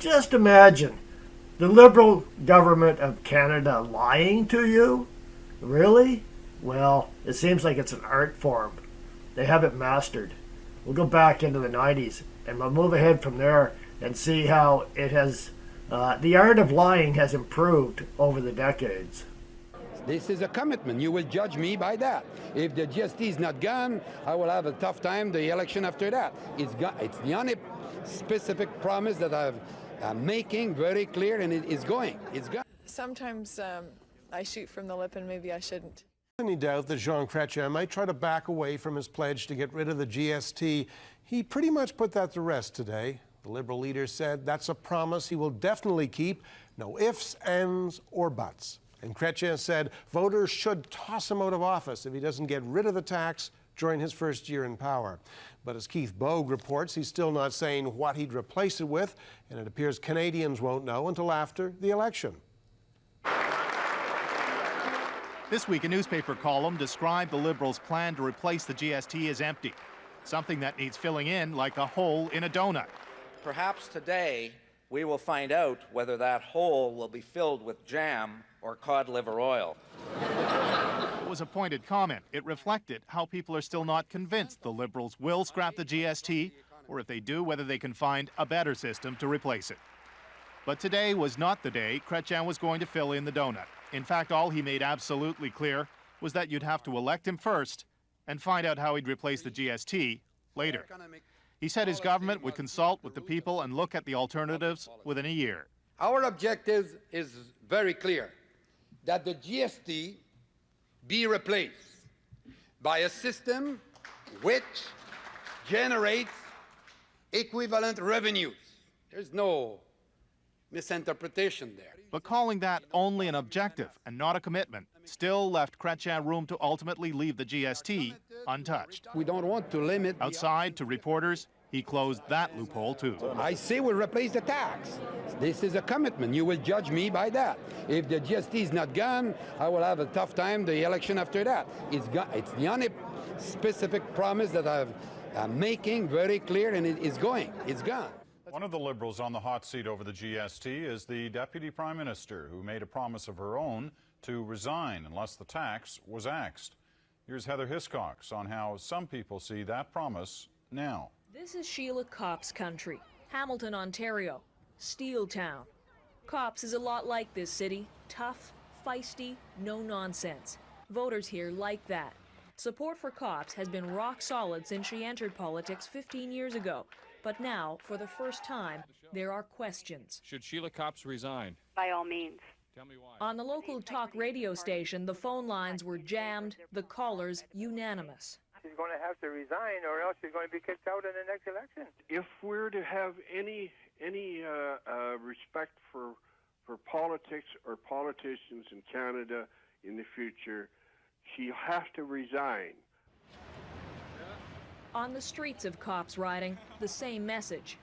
Just imagine the Liberal government of Canada lying to you? Really? Well, it seems like it's an art form. They have it mastered. We'll go back into the 90s and we'll move ahead from there and see how it has, the art of lying has improved over the decades. This is a commitment. You will judge me by that. If the GST is not gone, I will have a tough time the election after that. It's the only specific promise that I'm making very clear, and it is going. It's gone. Sometimes I shoot from the lip and maybe I shouldn't. Any doubt that Jean Chretien might try to back away from his pledge to get rid of the GST, he pretty much put that to rest today. The Liberal leader said that's a promise he will definitely keep. No ifs, ands, or buts. And Chretien said voters should toss him out of office if he doesn't get rid of the tax during his first year in power. But as Keith Bogue reports, he's still not saying what he'd replace it with, and it appears Canadians won't know until after the election. This week, a newspaper column described the Liberals' plan to replace the GST as empty, something that needs filling in like a hole in a donut. Perhaps today we will find out whether that hole will be filled with jam or cod liver oil. It was a pointed comment. It reflected how people are still not convinced the Liberals will scrap the GST, or if they do, whether they can find a better system to replace it. But today was not the day Chretien was going to fill in the donut. In fact, all he made absolutely clear was that you'd have to elect him first and find out how he'd replace the GST later. He said his government would consult with the people and look at the alternatives within a year. Our objective is very clear, that the GST be replaced by a system which generates equivalent revenues. There's no misinterpretation there. But calling that only an objective and not a commitment still left Chretien room to ultimately leave the GST untouched. We don't want to limit. Outside to reporters, he closed that loophole too. I say we'll replace the tax. This is a commitment. You will judge me by that. If the GST is not gone, I will have a tough time the election after that. It's the only specific promise that I'm making very clear, and it is going. It's gone. One of the Liberals on the hot seat over the GST is the Deputy Prime Minister, who made a promise of her own to resign unless the tax was axed. Here's Heather Hiscox on how some people see that promise now. This is Sheila Kopp's country, Hamilton, Ontario, Steel Town. Kopp's is a lot like this city, tough, feisty, no nonsense. Voters here like that. Support for Kopp's has been rock solid since she entered politics 15 years ago. But now, for the first time, there are questions. Should Sheila Kopp's resign? By all means. Tell me why. On the local talk radio station, the phone lines were jammed, the callers unanimous. She's going to have to resign, or else she's going to be kicked out in the next election. If we're to have any respect for politics or politicians in Canada in the future, she'll have to resign. On the streets of Kopp's riding, the same message.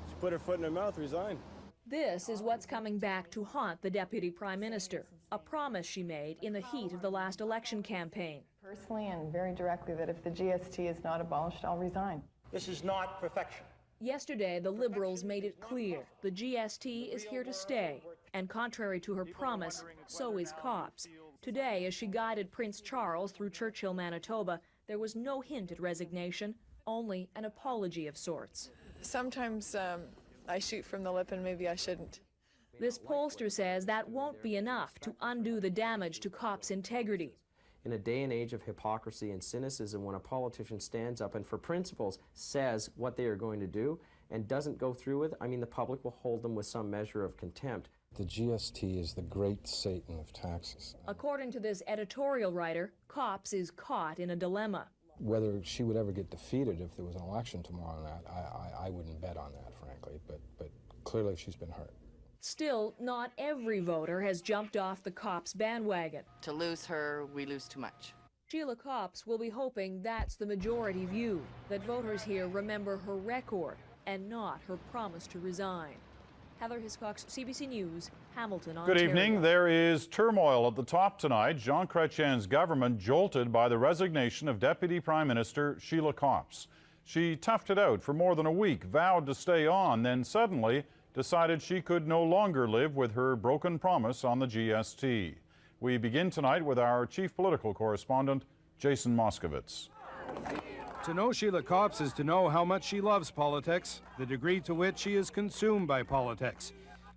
She put her foot in her mouth, resign. This is what's coming back to haunt the Deputy Prime Minister, a promise she made in the heat of the last election campaign. Personally and very directly that if the GST is not abolished, I'll resign. This is not perfection. Yesterday, the Liberals made it clear the GST is here to stay, and contrary to her promise, so is Kopp's. Today, as she guided Prince Charles through Churchill, Manitoba, there was no hint at resignation, only an apology of sorts. Sometimes I shoot from the lip and maybe I shouldn't. This pollster says that won't be enough to undo the damage to Kopp's integrity. In a day and age of hypocrisy and cynicism, when a politician stands up and for principles says what they are going to do and doesn't go through with, I mean, the public will hold them with some measure of contempt. The GST is the great Satan of taxes. According to this editorial writer, Kopp's is caught in a dilemma. Whether she would ever get defeated if there was an election tomorrow on that, I wouldn't bet on that, frankly, but clearly she's been hurt. Still, not every voter has jumped off the Kopp's bandwagon. To lose her, we lose too much. Sheila Kopp's will be hoping that's the majority view, that voters here remember her record and not her promise to resign. Heather Hiscox, CBC News, Hamilton, Ontario. Good evening. There is turmoil at the top tonight. Jean Chretien's government jolted by the resignation of Deputy Prime Minister Sheila Kopp's. She toughed it out for more than a week, vowed to stay on, then suddenly decided she could no longer live with her broken promise on the GST. We begin tonight with our chief political correspondent, Jason Moskowitz. To know Sheila Copps is to know how much she loves politics, the degree to which she is consumed by politics.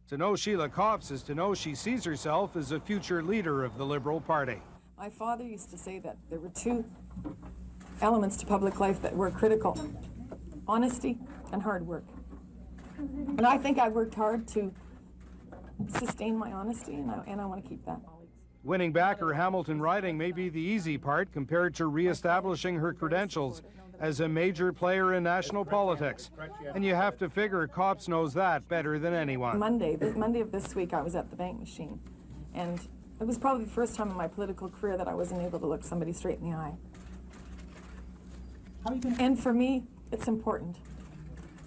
To know Sheila Copps is to know she sees herself as a future leader of the Liberal Party. My father used to say that there were two elements to public life that were critical: honesty and hard work. And I think I've worked hard to sustain my honesty, and I want to keep that. Winning back her Hamilton riding may be the easy part compared to re-establishing her credentials as a major player in national politics. And you have to figure Copps knows that better than anyone. Monday of this week, I was at the bank machine, and it was probably the first time in my political career that I wasn't able to look somebody straight in the eye. And for me, it's important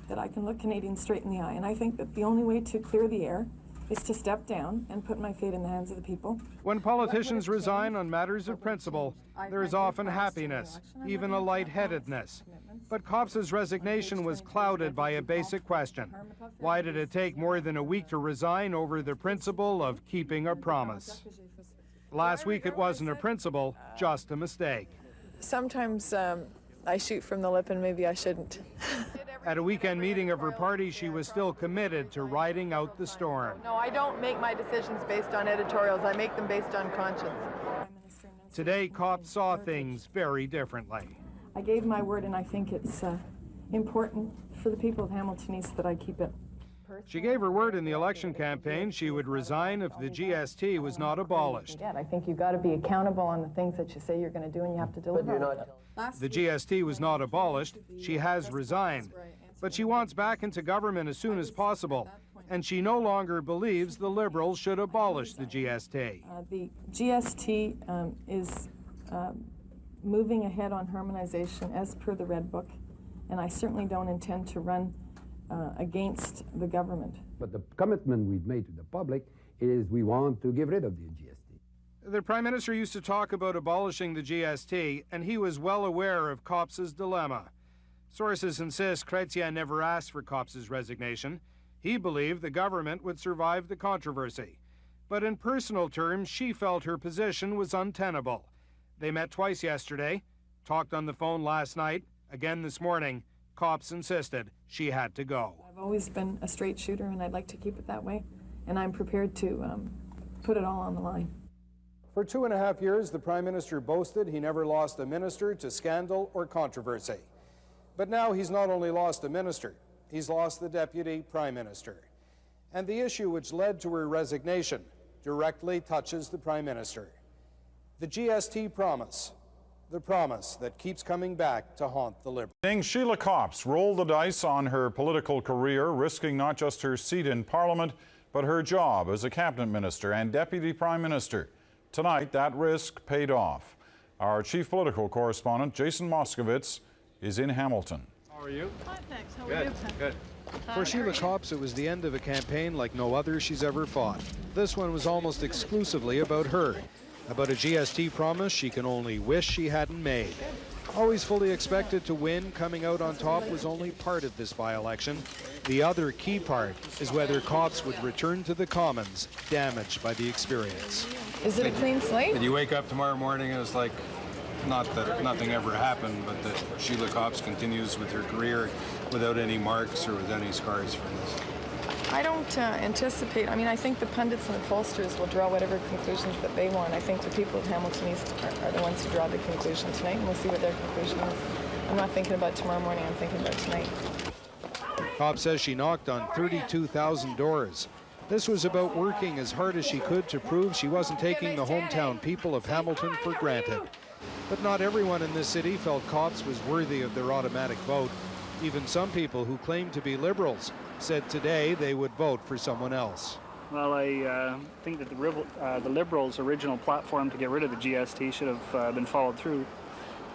that I can look Canadians straight in the eye, and I think that the only way to clear the air is to step down and put my fate in the hands of the people. When politicians resign on matters of principle, there is often happiness, even a lightheadedness. But Copps' resignation was clouded by a basic question. Why did it take more than a week to resign over the principle of keeping a promise? Last week it wasn't a principle, just a mistake. Sometimes I shoot from the lip and maybe I shouldn't. At a weekend meeting of her party, she was still committed to riding out the storm. No, I don't make my decisions based on editorials. I make them based on conscience. Today, Copps saw things very differently. I gave my word, and I think it's important for the people of Hamilton East that I keep it. She gave her word in the election campaign she would resign if the GST was not abolished. I think you've got to be accountable on the things that you say you're going to do, and you have to deliver. The GST was not abolished. She has resigned. But she wants back into government as soon as possible. And she no longer believes the Liberals should abolish the GST. The GST is moving ahead on harmonization as per the Red Book. And I certainly don't intend to run against the government. But the commitment we've made to the public is we want to get rid of the GST. The Prime Minister used to talk about abolishing the GST, and he was well aware of Copps' dilemma. Sources insist Chretien never asked for Copps' resignation. He believed the government would survive the controversy. But in personal terms, she felt her position was untenable. They met twice yesterday, talked on the phone last night, again this morning. Copps insisted she had to go. I've always been a straight shooter, and I'd like to keep it that way. And I'm prepared to put it all on the line. For 2.5 years, the Prime Minister boasted he never lost a minister to scandal or controversy. But now he's not only lost a minister, he's lost the Deputy Prime Minister. And the issue which led to her resignation directly touches the Prime Minister. The GST promise, the promise that keeps coming back to haunt the Liberals. Sheila Copps rolled the dice on her political career, risking not just her seat in Parliament, but her job as a cabinet minister and Deputy Prime Minister. Tonight, that risk paid off. Our chief political correspondent, Jason Moskowitz, is in Hamilton. How are you? Fine, thanks. How are you? Good. For Sheila Copps, it was the end of a campaign like no other she's ever fought. This one was almost exclusively about her, about a GST promise she can only wish she hadn't made. Always fully expected to win, coming out on top was only part of this by-election. The other key part is whether Copps would return to the Commons, damaged by the experience. Is it a clean slate? Did you wake up tomorrow morning and it was like, not that nothing ever happened, but that Sheila Copps continues with her career without any marks or with any scars from this? I don't anticipate. I mean, I think the pundits and the pollsters will draw whatever conclusions that they want. I think the people of Hamilton East are the ones who draw the conclusion tonight, and we'll see what their conclusion is. I'm not thinking about tomorrow morning, I'm thinking about tonight. Copps says she knocked on 32,000 doors. This was about working as hard as she could to prove she wasn't taking the hometown people of Hamilton for granted. But not everyone in this city felt Copps was worthy of their automatic vote. Even some people who claimed to be Liberals said today they would vote for someone else. Well, I think that the Liberals' original platform to get rid of the GST should have been followed through.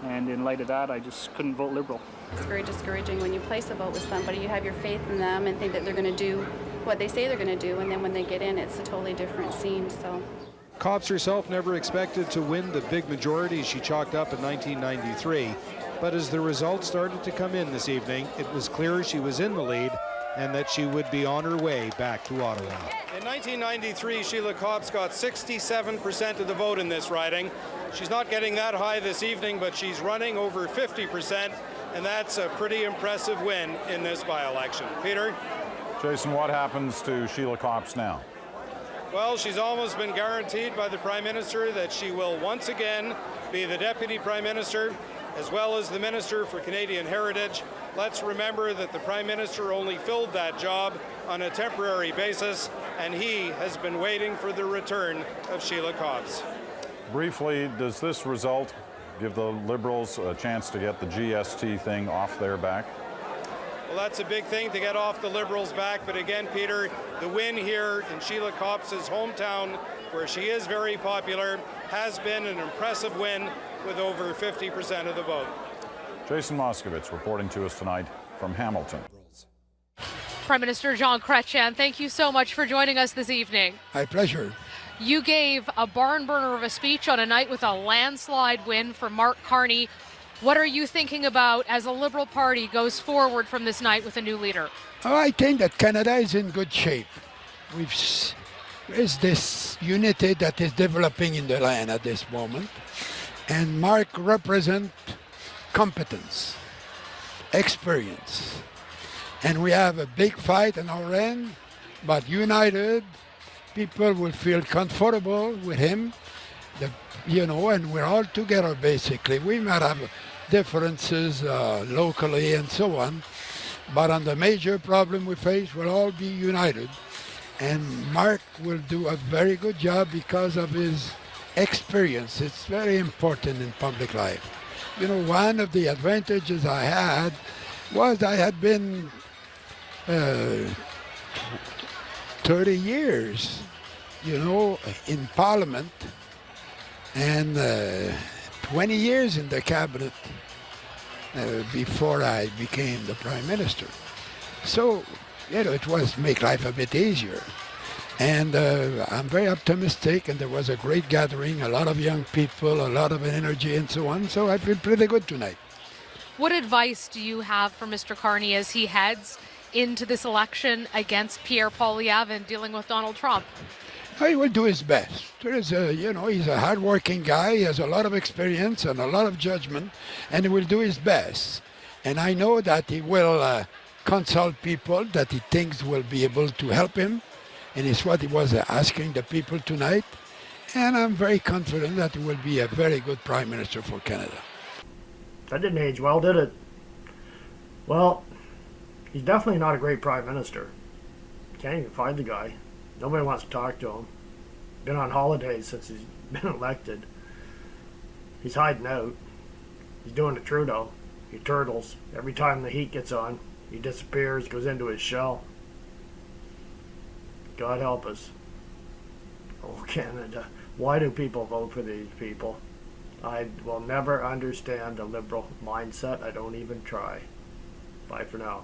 And in light of that, I just couldn't vote Liberal. It's very discouraging when you place a vote with somebody, you have your faith in them and think that they're going to do what they say they're going to do, and then when they get in, it's a totally different scene. So, Copps herself never expected to win the big majority she chalked up in 1993. But as the results started to come in this evening, it was clear she was in the lead and that she would be on her way back to Ottawa. In 1993, Sheila Copps got 67% of the vote in this riding. She's not getting that high this evening, but she's running over 50%, and that's a pretty impressive win in this by-election. Peter? Jason, what happens to Sheila Copps now? Well, she's almost been guaranteed by the Prime Minister that she will once again be the Deputy Prime Minister, as well as the Minister for Canadian Heritage. Let's remember that the Prime Minister only filled that job on a temporary basis, and he has been waiting for the return of Sheila Copps. Briefly, does this result give the Liberals a chance to get the GST thing off their back? Well, that's a big thing to get off the Liberals' back, but again, Peter, the win here in Sheila Copps' hometown, where she is very popular, has been an impressive win with over 50% of the vote. Jason Moskowitz reporting to us tonight from Hamilton. Prime Minister Jean Chretien, thank you so much for joining us this evening. My pleasure. You gave a barn burner of a speech on a night with a landslide win for Mark Carney. What are you thinking about as the Liberal Party goes forward from this night with a new leader? Oh, I think that Canada is in good shape. There's this unity that is developing in the land at this moment. And Mark represents competence, experience. And we have a big fight on our end, but united, people will feel comfortable with him, and we're all together basically. We might have differences locally and so on, but on the major problem we face, we'll all be united. And Mark will do a very good job because of his experience. It's very important in public life. One of the advantages I had was I had been 30 years, in Parliament, and 20 years in the cabinet before I became the Prime Minister. So, it was make life a bit easier. And I'm very optimistic, and there was a great gathering, a lot of young people, a lot of energy and so on, so I feel pretty good tonight. What advice do you have for Mr. Carney as he heads into this election against Pierre Poilievre and dealing with Donald Trump? He will do his best. He's a hard-working guy. He has a lot of experience and a lot of judgment, and he will do his best. And I know that he will consult people that he thinks will be able to help him, and it's what he was asking the people tonight. And I'm very confident that he will be a very good Prime Minister for Canada. That didn't age well, did it? Well, he's definitely not a great Prime Minister. Can't even find the guy. Nobody wants to talk to him. Been on holidays since he's been elected. He's hiding out. He's doing the Trudeau. He turtles. Every time the heat gets on, he disappears, goes into his shell. God help us. Oh, Canada. Why do people vote for these people? I will never understand the Liberal mindset. I don't even try. Bye for now.